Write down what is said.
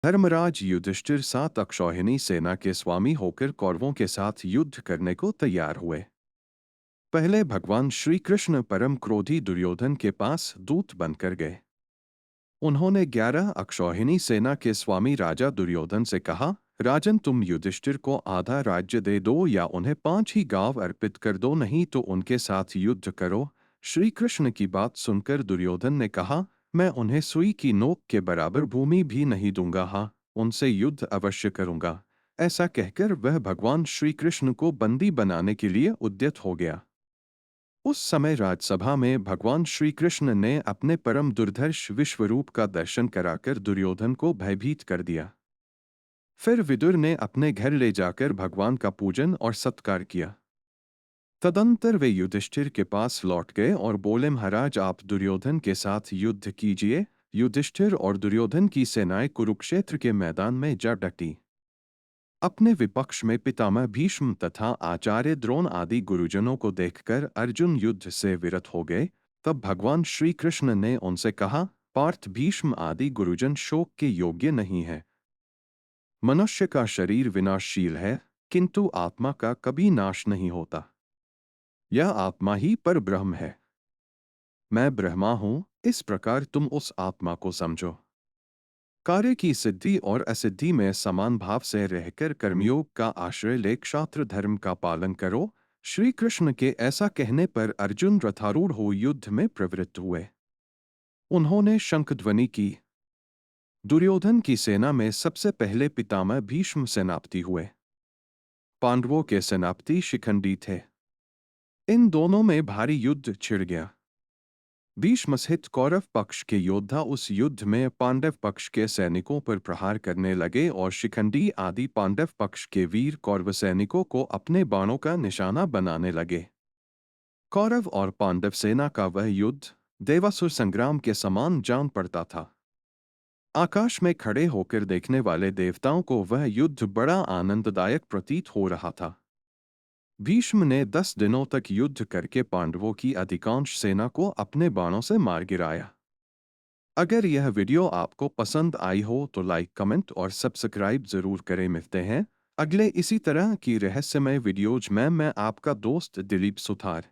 धर्मराज युधिष्ठिर 7 अक्षौहिणी सेना के स्वामी होकर कौरवों के साथ युद्ध करने को तैयार हुए। पहले भगवान श्री कृष्ण परम क्रोधी दुर्योधन के पास दूत बनकर गए। उन्होंने 11 अक्षौहिणी सेना के स्वामी राजा दुर्योधन से कहा, राजन तुम युधिष्ठिर को आधा राज्य दे दो या उन्हें 5 ही गांव अर्पित कर दो, नहीं तो उनके साथ युद्ध करो। श्री कृष्ण की बात सुनकर दुर्योधन ने कहा, मैं उन्हें सुई की नोक के बराबर भूमि भी नहीं दूंगा, हाँ उनसे युद्ध अवश्य करूंगा। ऐसा कहकर वह भगवान श्री कृष्ण को बंदी बनाने के लिए उद्यत हो गया। उस समय राजसभा में भगवान श्री कृष्ण ने अपने परम दुर्धर्ष विश्वरूप का दर्शन कराकर दुर्योधन को भयभीत कर दिया। फिर विदुर ने अपने घर ले जाकर भगवान का पूजन और सत्कार किया। तदंतर वे युधिष्ठिर के पास लौट गए और बोले, महाराज आप दुर्योधन के साथ युद्ध कीजिए। युधिष्ठिर और दुर्योधन की सेनाएं कुरुक्षेत्र के मैदान में जा डटी। अपने विपक्ष में पितामह भीष्म तथा आचार्य द्रोण आदि गुरुजनों को देखकर अर्जुन युद्ध से विरत हो गए। तब भगवान श्री कृष्ण ने उनसे कहा, पार्थ भीष्म आदि गुरुजन शोक के योग्य नहीं है। मनुष्य का शरीर विनाशशील है, किंतु आत्मा का कभी नाश नहीं होता। यह आत्मा ही पर ब्रह्म है। मैं ब्रह्मा हूं, इस प्रकार तुम उस आत्मा को समझो। कार्य की सिद्धि और असिद्धि में समान भाव से रहकर कर्मयोग का आश्रय ले क्षात्र धर्म का पालन करो। श्री कृष्ण के ऐसा कहने पर अर्जुन रथारूढ़ हो युद्ध में प्रवृत्त हुए। उन्होंने शंखध्वनि की। दुर्योधन की सेना में सबसे पहले पितामह भीष्म सेनापति हुए। पांडवों के सेनापति शिखंडी थे। इन दोनों में भारी युद्ध छिड़ गया। भीष्म सहित कौरव पक्ष के योद्धा उस युद्ध में पांडव पक्ष के सैनिकों पर प्रहार करने लगे और शिखंडी आदि पांडव पक्ष के वीर कौरव सैनिकों को अपने बाणों का निशाना बनाने लगे। कौरव और पांडव सेना का वह युद्ध देवासुर संग्राम के समान जान पड़ता था। आकाश में खड़े होकर देखने वाले देवताओं को वह युद्ध बड़ा आनंददायक प्रतीत हो रहा था। भीष्म ने 10 दिनों तक युद्ध करके पांडवों की अधिकांश सेना को अपने बाणों से मार गिराया। अगर यह वीडियो आपको पसंद आई हो तो लाइक, कमेंट और सब्सक्राइब जरूर करें। मिलते हैं अगले इसी तरह की रहस्यमय वीडियोज में। मैं आपका दोस्त दिलीप सुथार।